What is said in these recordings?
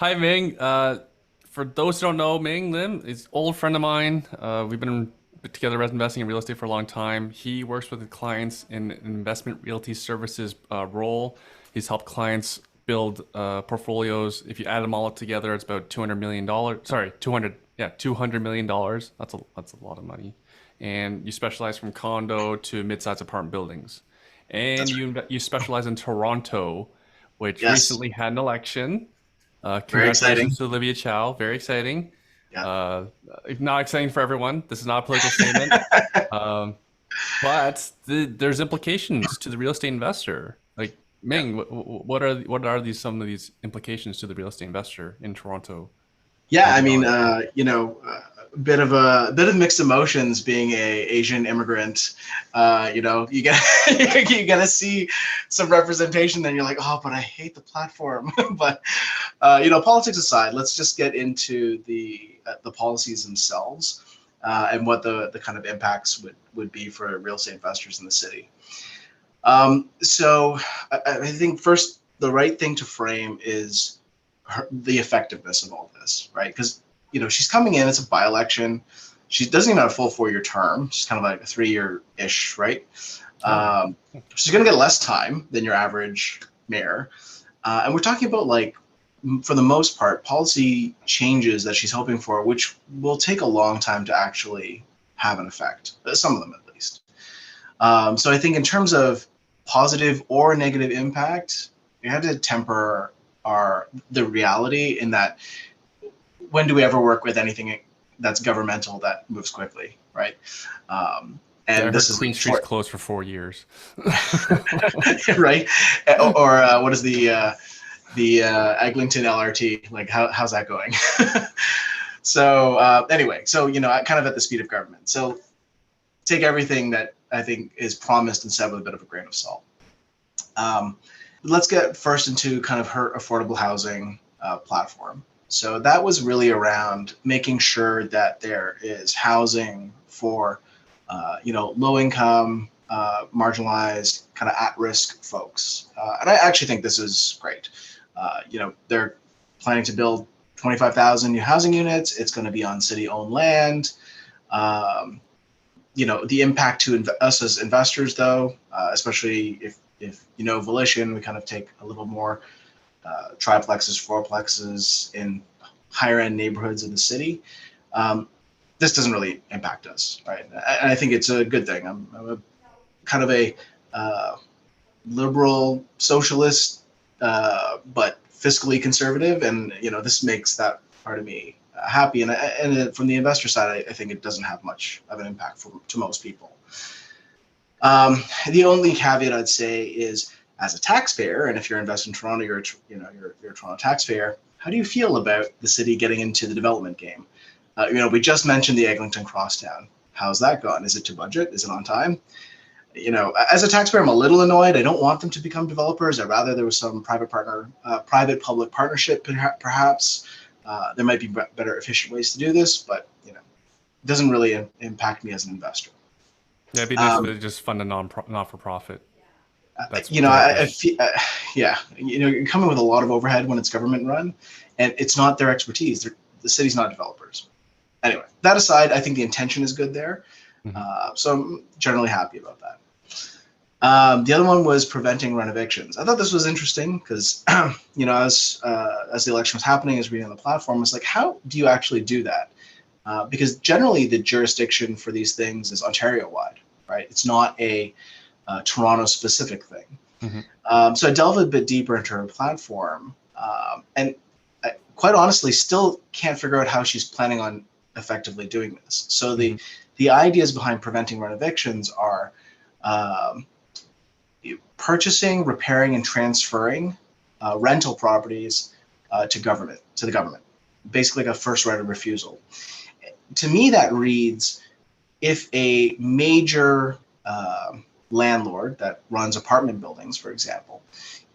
Hi, Ming. For those who don't know, Ming Lim is an old friend of mine. We've been together investing in real estate for a long time. He works with clients in an investment realty services role. He's helped clients build portfolios. If you add them all up together, it's about $200 million. Sorry, 200. Yeah, $200 million. That's a lot of money. And you specialize from condo to mid-sized apartment buildings. And That's right. you specialize in Toronto, which Yes. recently had an election. Very exciting. Congratulations to Olivia Chow. Very exciting. Yeah. Uh, Not exciting for everyone. This is not a political statement. Um, but there's implications to the real estate investor. Like Yeah. Ming, what are these some of these implications to the real estate investor in Toronto Yeah. and I mean, beyond? a bit of mixed emotions being a Asian immigrant. You get you get to see some representation, then you're like, oh, but I hate the platform. But politics aside, let's just get into the policies themselves and what the kind of impacts would be for real estate investors in the city. So I think first the right thing to frame is the effectiveness of all this, right? Because she's coming in; it's a by-election. She doesn't even have a full 4-year term. She's kind of like a 3-year ish, right? Oh, Um, she's going to get less time than your average mayor, and we're talking about like for the most part policy changes that she's hoping for, which will take a long time to actually have an effect. Some of them, at least. So I think in terms of positive or negative impact, we had to temper the reality in that when do we ever work with anything that's governmental that moves quickly, right? yeah, I And heard this is Queen Street's closed for 4 years. right, or what is the Eglinton LRT like? How's that going? So anyway, so kind of at the speed of government. So take everything that I think is promised and said with a bit of a grain of salt. Um, let's get first into kind of her affordable housing platform. So that was really around making sure that there is housing for, low income, marginalized, kind of at risk folks. And I actually think this is great. They're planning to build 25,000 new housing units. It's going to be on city owned land. Um, the impact to us as investors, though, especially if Volition, we kind of take a little more triplexes, fourplexes in higher end neighborhoods in the city. Um, this doesn't really impact us, right? And I think it's a good thing. I'm a kind of a uh, liberal socialist, but fiscally conservative, and this makes that part of me happy. And from the investor side, I think it doesn't have much of an impact to most people. The only caveat I'd say is, as a taxpayer, and if you're investing in Toronto, you're a Toronto taxpayer. How do you feel about the city getting into the development game? We just mentioned the Eglinton Crosstown. How's that gone? Is it to budget? Is it on time? As a taxpayer, I'm a little annoyed. I don't want them to become developers. I'd rather there was some private public partnership, perhaps. There might be better, efficient ways to do this, but it doesn't really impact me as an investor. Yeah, it'd be nice if Um, they just fund a not for profit. That's you know, I developers. feel, yeah, you're coming with a lot of overhead when it's government run, and it's not their expertise. The city's not developers. Anyway, that aside, I think the intention is good there. Mhm. So I'm generally happy about that. The other one was preventing renovictions. I thought this was interesting because, as the election was happening, as reading on the platform, I was like, how do you actually do that? Because generally the jurisdiction for these things is Ontario-wide, right? It's not a Toronto-specific thing. Mhm. So I delved a bit deeper into her platform, and I, quite honestly, still can't figure out how she's planning on effectively doing this. So the Mhm. the ideas behind preventing renovictions are um, purchasing, repairing, and transferring rental properties to the government, basically like a first right of refusal. To me, that reads, if a major landlord that runs apartment buildings, for example,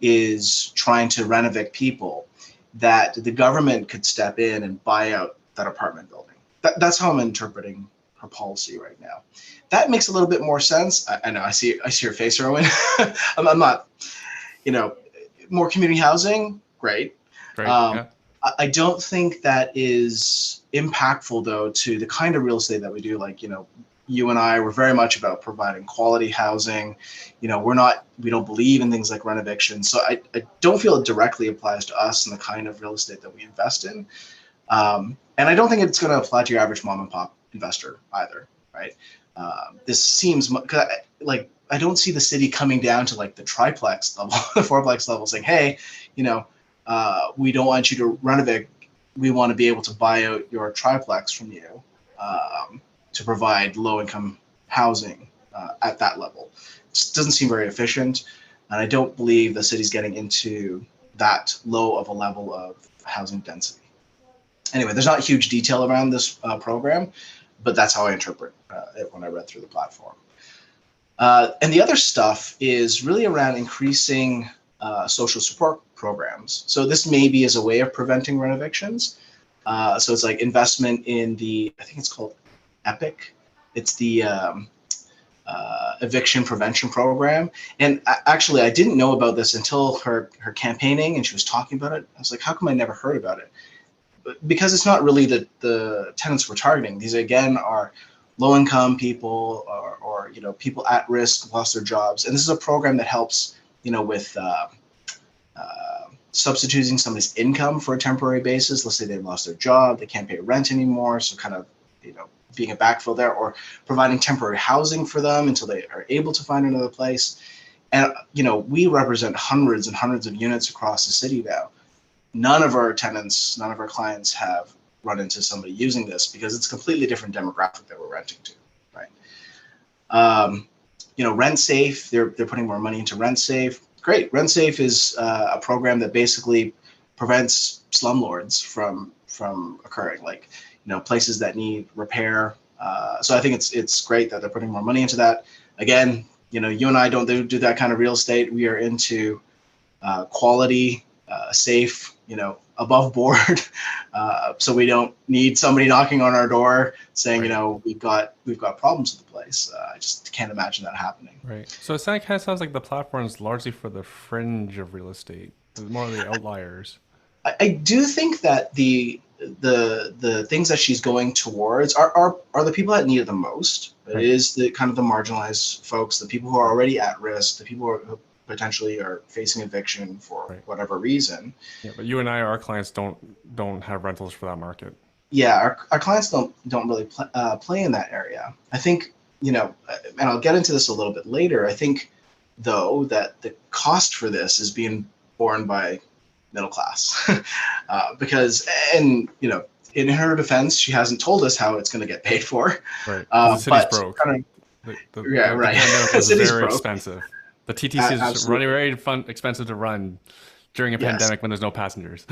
is trying to renovate people, that the government could step in and buy out that apartment building. That's how I'm interpreting her policy right now. That makes a little bit more sense. I know. I see your face, Erwin. I'm not. You know, more community housing, great. Great. Um, Yeah. I don't think that is impactful though to the kind of real estate that we do. Like, you and I were very much about providing quality housing. We don't believe in things like renovictions. So I don't feel it directly applies to us and the kind of real estate that we invest in. And I don't think it's going to apply to your average mom and pop investor either, right? This seems like I don't see the city coming down to like the triplex level, the fourplex level, saying, "Hey, we don't want you to renovate. We want to be able to buy out your triplex from you to provide low-income housing at that level." It doesn't seem very efficient, and I don't believe the city's getting into that low of a level of housing density. Anyway, there's not huge detail around this program, but that's how I interpret it when I read through the platform. And the other stuff is really around increasing social support programs. So this may be as a way of preventing renovictions. So it's like investment in I think it's called EPIC. It's the eviction prevention program. And actually, I didn't know about this until her campaigning and she was talking about it. I was like, how come I never heard about it? Because it's not really the tenants we're targeting. These again are low-income people or people at risk, lost their jobs. And this is a program that helps with substituting somebody's income for a temporary basis. Let's say they've lost their job, they can't pay rent anymore, so kind of being a backfill there, or providing temporary housing for them until they are able to find another place. And we represent hundreds and hundreds of units across the city now. None of our tenants, none of our clients have run into somebody using this because it's a completely different demographic that we're renting to, right? Rent Safe, they're putting more money into Rent Safe. Great. Rent Safe is a program that basically prevents slumlords from occurring, like places that need repair. So I think it's great that they're putting more money into that. Again, you and I don't do that kind of real estate. We are into quality, safe, above board. So we don't need somebody knocking on our door saying, right. we've got problems with the place. I just can't imagine that happening. Right. So it kind of sounds like the platform is largely for the fringe of real estate, more of the outliers. I do think that the things that she's going towards are the people that need it the most. It is the kind of the marginalized folks, the people who are already at risk, the people who potentially are facing eviction for whatever reason. Yeah, but you and our clients don't have rentals for that market. Yeah, our clients don't really play in that area. I think, and I'll get into this a little bit later. I think, though, that the cost for this is being borne by middle class because, and in her defense, she hasn't told us how it's going to get paid for. Right. The city's broke. Right. The city's very expensive. The TTC is very expensive to run during a pandemic when there's no passengers.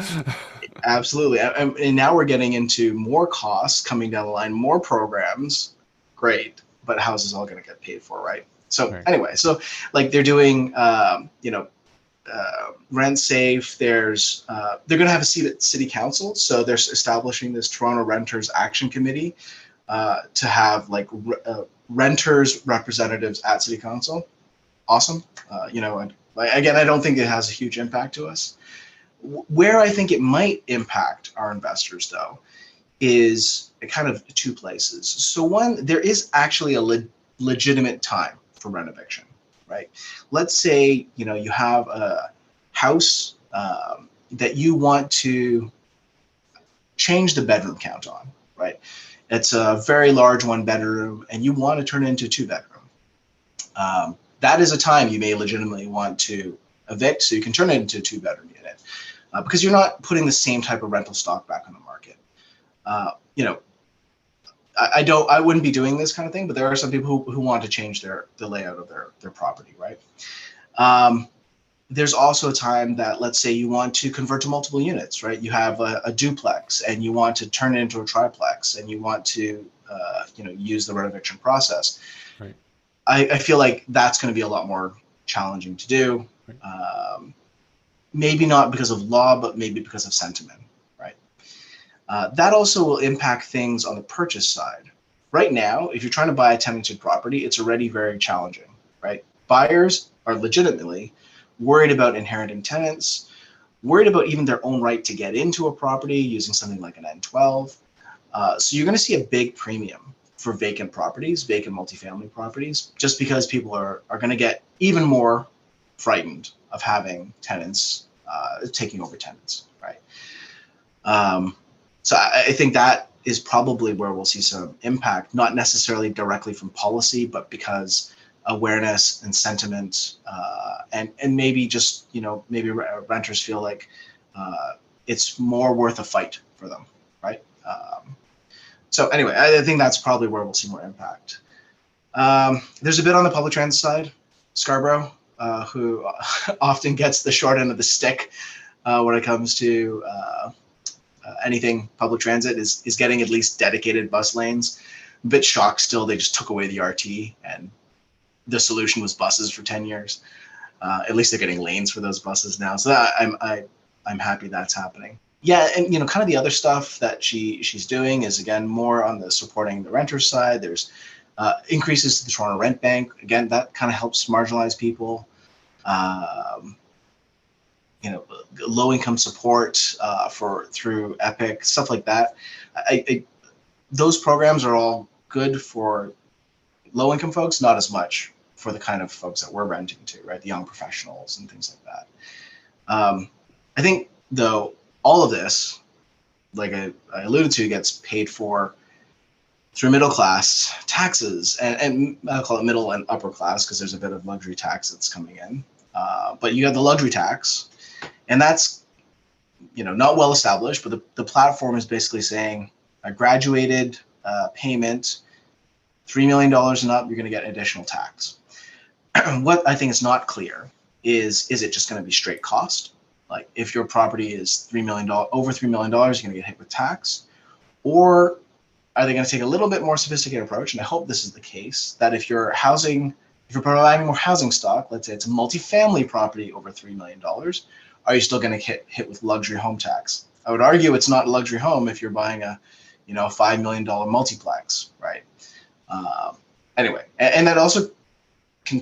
Absolutely. And now we're getting into more costs coming down the line, more programs. Great. But how's this all going to get paid for, right? So anyway, so like they're doing, Rent Safe. They're going to have a seat at City Council. So they're establishing this Toronto Renters Action Committee to have like renters representatives at City Council. Awesome. And again, I don't think it has a huge impact to us. Where I think it might impact our investors, though, is kind of two places. So one, there is actually a legitimate time for renoviction, right? Let's say, you have a house that you want to change the bedroom count on, right? It's a very large 1-bedroom and you want to turn it into 2-bedroom. That is a time you may legitimately want to evict so you can turn it into a 2-bedroom unit because you're not putting the same type of rental stock back on the market. I wouldn't be doing this kind of thing, but there are some people who want to change the layout of their property, right? There's also a time that, let's say you want to convert to multiple units, right? You have a duplex and you want to turn it into a triplex and you want to, use the renoviction process. Right. I feel like that's going to be a lot more challenging to do. Maybe not because of law, but maybe because of sentiment, right? That also will impact things on the purchase side. Right now, if you're trying to buy a tenanted property, it's already very challenging, right? Buyers are legitimately worried about inheriting tenants, worried about even their own right to get into a property using something like an N12. So you're going to see a big premium for vacant properties, vacant multifamily properties, just because people are going to get even more frightened of having tenants taking over tenants, right? So I think that is probably where we'll see some impact, not necessarily directly from policy, but because awareness and sentiment, and maybe just, maybe renters feel like it's more worth a fight for them, right? So anyway, I think that's probably where we'll see more impact. There's a bit on the public transit side. Scarborough, who often gets the short end of the stick when it comes to anything public transit, is getting at least dedicated bus lanes. A bit shocked still, they just took away the RT and the solution was buses for 10 years. At least they're getting lanes for those buses now. So I'm happy that's happening. Yeah, and kind of the other stuff that she's doing is, again, more on the supporting the renter side. There's increases to the Toronto Rent Bank. Again, that kind of helps marginalized people. Low income support through EPIC, stuff like that. Those programs are all good for low income folks, not as much for the kind of folks that we're renting to, right? The young professionals and things like that. I think, though, all of this, like I alluded to, gets paid for through middle class taxes, and I'll call it middle and upper class because there's a bit of luxury tax that's coming in. But you have the luxury tax, and that's not well established, but the platform is basically saying a graduated payment, $3 million and up, you're going to get additional tax. What I think is not clear is it just going to be straight cost? Like, if your property is over $3 million, you're going to get hit with tax? Or are they going to take a little bit more sophisticated approach? And I hope this is the case, that if you're providing more housing stock, let's say it's a multifamily property over $3 million, are you still going to get hit with luxury home tax? I would argue it's not a luxury home if you're buying a $5 million multiplex, right? Anyway, and that also can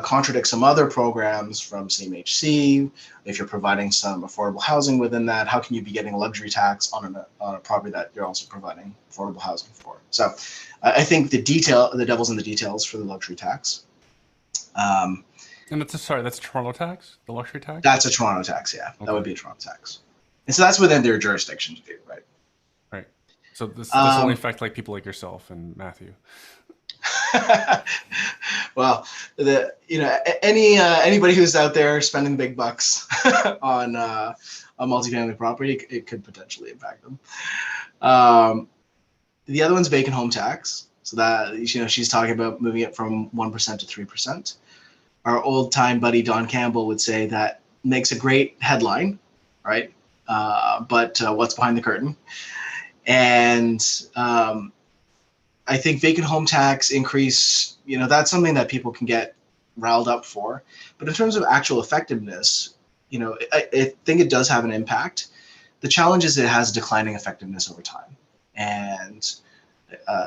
contradict some other programs from CMHC. If you're providing some affordable housing within that, how can you be getting a luxury tax on a property that you're also providing affordable housing for? So I think the devil's in the details for the luxury tax. And that's Toronto tax, the luxury tax? That's a Toronto tax, yeah. Okay. That would be a Toronto tax. And so that's within their jurisdiction to do, right? Right. So this only affects like people like yourself and Matthew. Well, anybody who's out there spending big bucks on a multifamily property, it could potentially impact them. The other one's vacant home tax. So that, she's talking about moving it from 1% to 3%. Our old time buddy Don Campbell would say that makes a great headline, right? But what's behind the curtain? And I think vacant home tax increase, that's something that people can get riled up for. But in terms of actual effectiveness, I think it does have an impact. The challenge is it has declining effectiveness over time. And,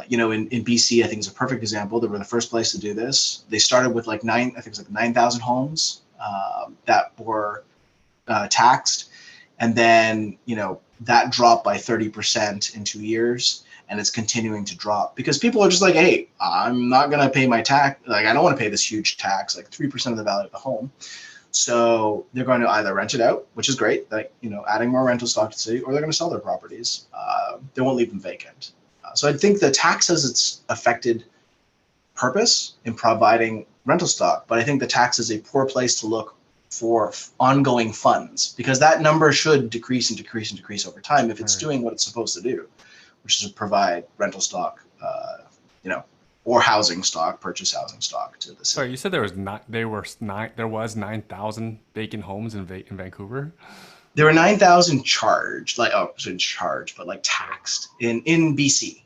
in BC, I think is a perfect example. They were the first place to do this. They started with 9,000 homes that were taxed. And then, that dropped by 30% in 2 years. And it's continuing to drop because people are just like, hey, I'm not going to pay my tax. Like, I don't want to pay this huge tax, like 3% of the value of the home. So they're going to either rent it out, which is great, like, adding more rental stock to the city, or they're going to sell their properties. They won't leave them vacant. So I think the tax has its affected purpose in providing rental stock, but I think the tax is a poor place to look for ongoing funds because that number should decrease and decrease and decrease over time if it's doing what it's supposed to do, which is provide rental stock, or housing stock, purchase housing stock to the city. Sorry, you said there was 9,000 vacant homes in Vancouver. There were 9,000 charged, but taxed in BC.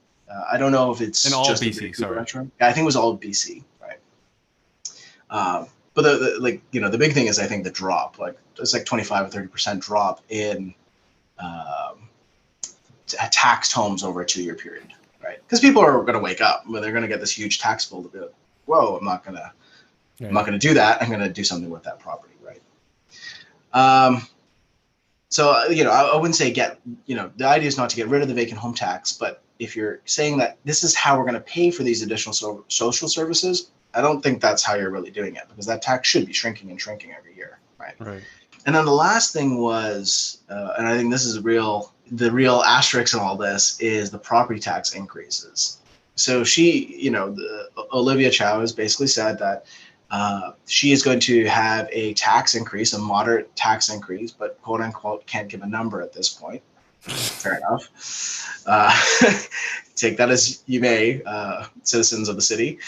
I don't know if it's in all just BC. Sorry, yeah, I think it was all BC, right? But the big thing is I think the drop, it's 25 or 30% drop in taxed homes over a 2-year period, right? Because people are going to wake up when they're going to get this huge tax bill to be like, whoa, I'm not going to do that. I'm going to do something with that property, right? So, I wouldn't say the idea is not to get rid of the vacant home tax, but if you're saying that this is how we're going to pay for these additional social services, I don't think that's how you're really doing it, because that tax should be shrinking and shrinking every year, right? Right. And then the last thing was, and I think this is the real asterisk in all this, is the property tax increases. So Olivia Chow has basically said that she is going to have a tax increase, a moderate tax increase, but quote unquote can't give a number at this point. Fair enough. Take that as you may, citizens of the city.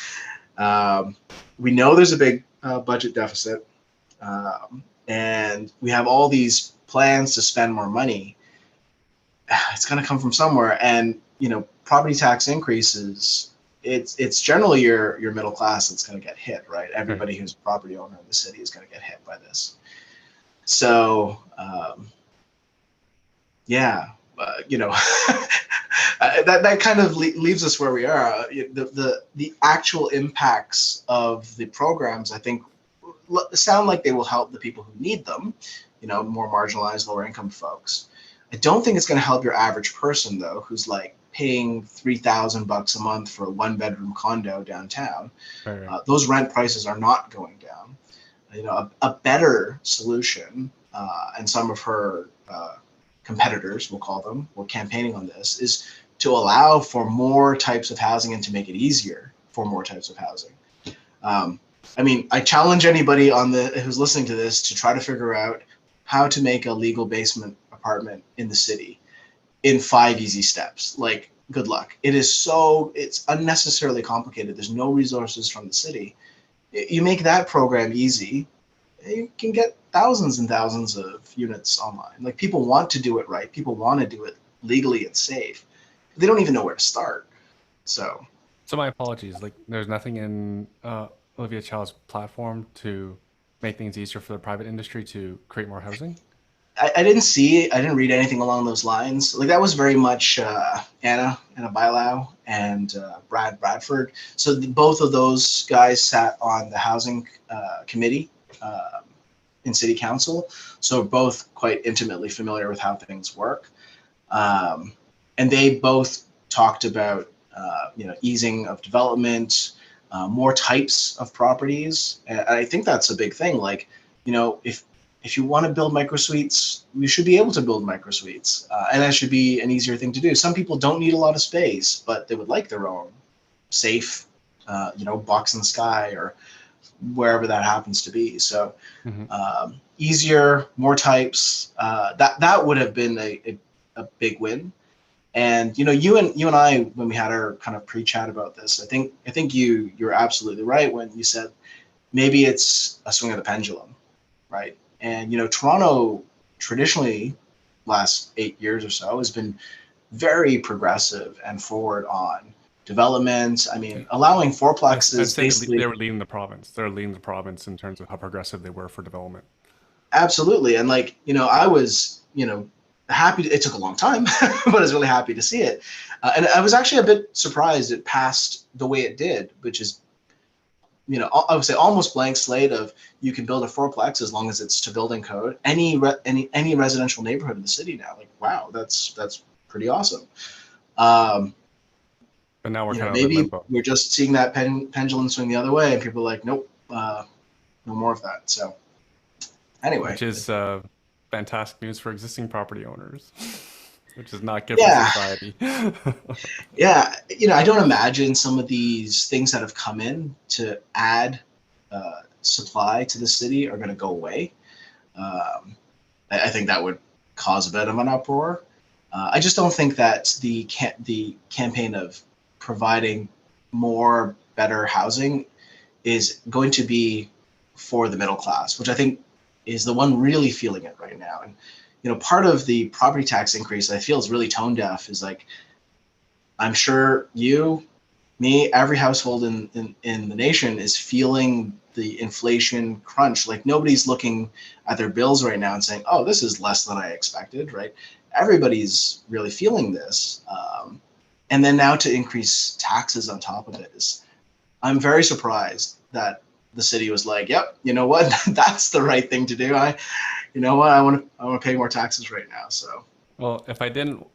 We know there's a big budget deficit, and we have all these plans to spend more money. It's going to come from somewhere, and property tax increases. It's generally your middle class that's going to get hit, right? Everybody who's a property owner in the city is going to get hit by this. So, that kind of leaves us where we are. The actual impacts of the programs, I think, sound like they will help the people who need them, more marginalized, lower income folks. I don't think it's going to help your average person, though, who's like paying $3,000 a month for a 1-bedroom condo downtown. Right. Those rent prices are not going down. A better solution, and some of her competitors, we'll call them, were campaigning on this, is to allow for more types of housing and to make it easier for more types of housing. I challenge anybody who's listening to this to try to figure out how to make a legal basement apartment in the city in 5 easy steps. Like, good luck. It's unnecessarily complicated. There's no resources from the city. You make that program easy, you can get thousands and thousands of units online. Like, people want to do it right. People want to do it legally and safe. They don't even know where to start. So my apologies. Like, there's nothing in Olivia Chow's platform to make things easier for the private industry to create more housing? I didn't read anything along those lines. Like, that was very much Anna Bailau and Brad Bradford. So both of those guys sat on the housing committee in city council. So both quite intimately familiar with how things work. And they both talked about, easing of development, more types of properties. And I think that's a big thing. Like, if you want to build micro suites, you should be able to build micro suites, and that should be an easier thing to do. Some people don't need a lot of space, but they would like their own safe, box in the sky or wherever that happens to be. So easier, more types. That would have been a big win. And you and I, when we had our kind of pre-chat about this, I think you're absolutely right when you said maybe it's a swing of the pendulum, right? And Toronto traditionally, last 8 years or so, has been very progressive and forward on development. I mean, allowing fourplexes. I'd say basically they were leading the province. They're leading the province in terms of how progressive they were for development. Absolutely, and I was happy. It took a long time, but I was really happy to see it, and I was actually a bit surprised it passed the way it did, which is, I would say almost blank slate of you can build a fourplex as long as it's to building code. Any residential neighborhood in the city now, like, wow, that's pretty awesome. But now we're kind of maybe in limbo. we're just seeing that pendulum swing the other way, and people are like, nope, no more of that. So anyway, which is fantastic news for existing property owners, which is not good for society. Yeah, I don't imagine some of these things that have come in to add supply to the city are going to go away. I think that would cause a bit of an uproar. I just don't think that the campaign of providing more better housing is going to be for the middle class, which I think is the one really feeling it right now. And part of the property tax increase I feel is really tone deaf is like, I'm sure you, me, every household in the nation is feeling the inflation crunch. Like, nobody's looking at their bills right now and saying, oh, this is less than I expected, right? Everybody's really feeling this. And then now to increase taxes on top of it I'm very surprised that the city was like, yep, you know what, that's the right thing to do. you know what? I want to pay more taxes right now. So Well, if I didn't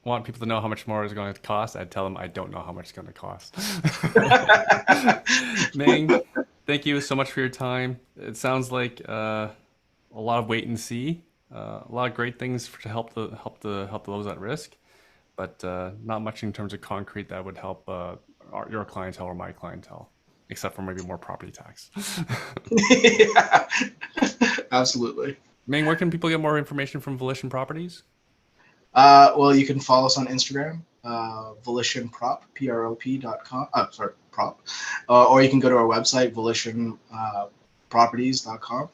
want people to know how much more it's going to cost, I'd tell them I don't know how much it's going to cost. Ming, thank you so much for your time. It sounds like a lot of wait and see, a lot of great things to help those at risk, but not much in terms of concrete that would help your clientele or my clientele, except for maybe more property tax. yeah, absolutely. Ming, where can people get more information from Volition Properties? Well, you can follow us on Instagram, Volition Prop, prop.com. Sorry, prop. Or you can go to our website, volitionproperties.com.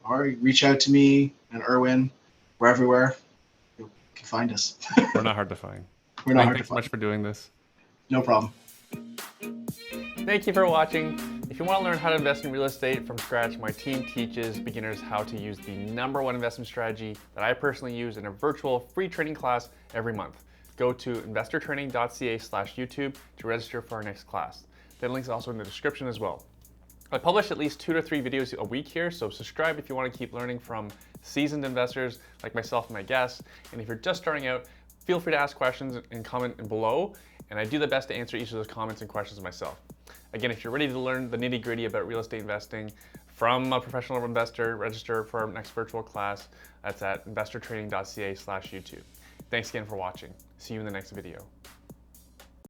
Or reach out to me and Erwin. We're everywhere. You can find us. We're not hard to find. We're not Ming, hard to thanks so find. much for doing this. No problem. Thank you for watching. If you want to learn how to invest in real estate from scratch, my team teaches beginners how to use the #1 investment strategy that I personally use in a virtual free training class every month. Go to investortraining.ca/YouTube to register for our next class. The link is also in the description as well. I publish at least 2 to 3 videos a week here, so subscribe if you want to keep learning from seasoned investors like myself and my guests. And if you're just starting out, feel free to ask questions and comment below, and I do the best to answer each of those comments and questions myself. Again, if you're ready to learn the nitty-gritty about real estate investing from a professional investor, register for our next virtual class. That's at investortraining.ca/YouTube. Thanks again for watching. See you in the next video.